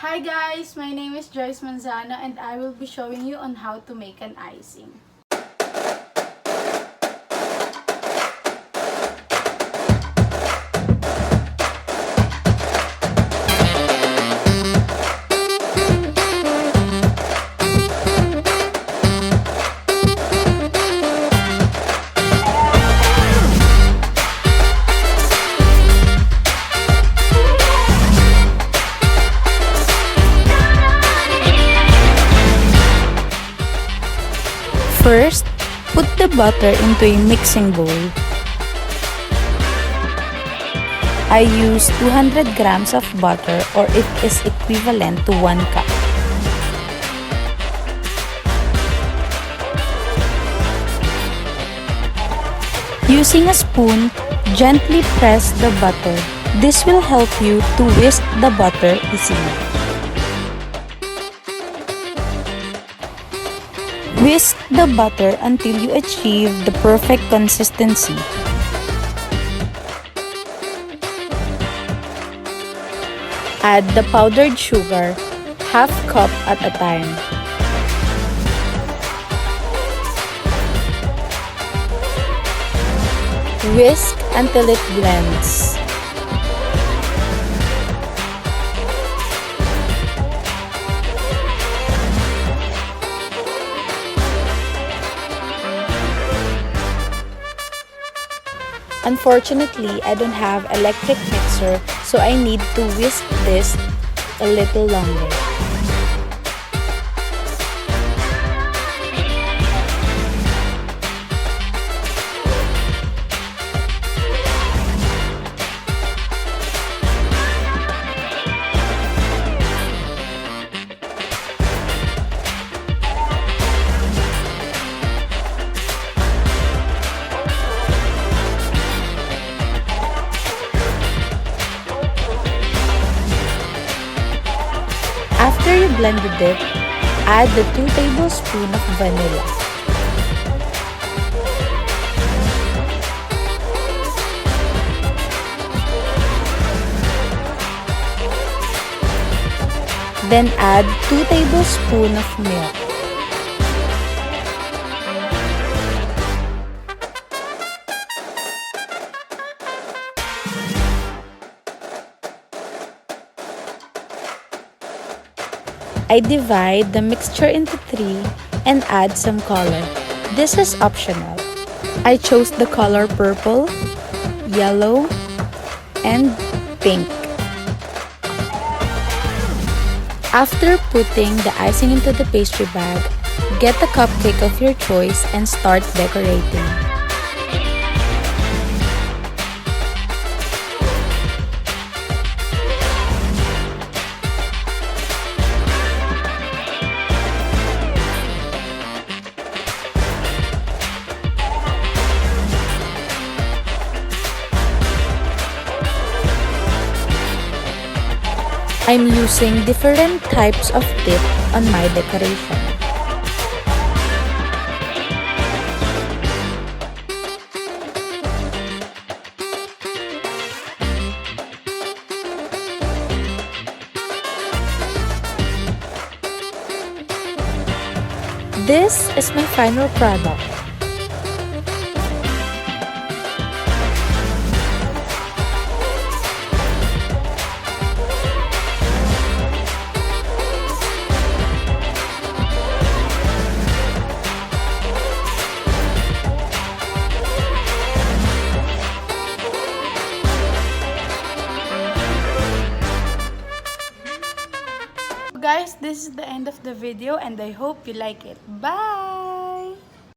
Hi guys, my name is Joyce Manzano and I will be showing you on how to make an icing. First, put the butter into a mixing bowl. I use 200 grams of butter, or it is equivalent to 1 cup. Using a spoon, gently press the butter. This will help you to whisk the butter easily. Whisk the butter until you achieve the perfect consistency. Add the powdered sugar, half cup at a time. Whisk until it blends. Unfortunately, I don't have electric mixer, so I need to whisk this a little longer. After you blend the dip, add the 2 tablespoons of vanilla. Then add 2 tablespoons of milk. I divide the mixture into 3 and add some color. This is optional. I chose the color purple, yellow, and pink. After putting the icing into the pastry bag, get the cupcake of your choice and start decorating. I'm using different types of dip on my decoration. This is my final product. Guys, this is the end of the video and I hope you like it. Bye!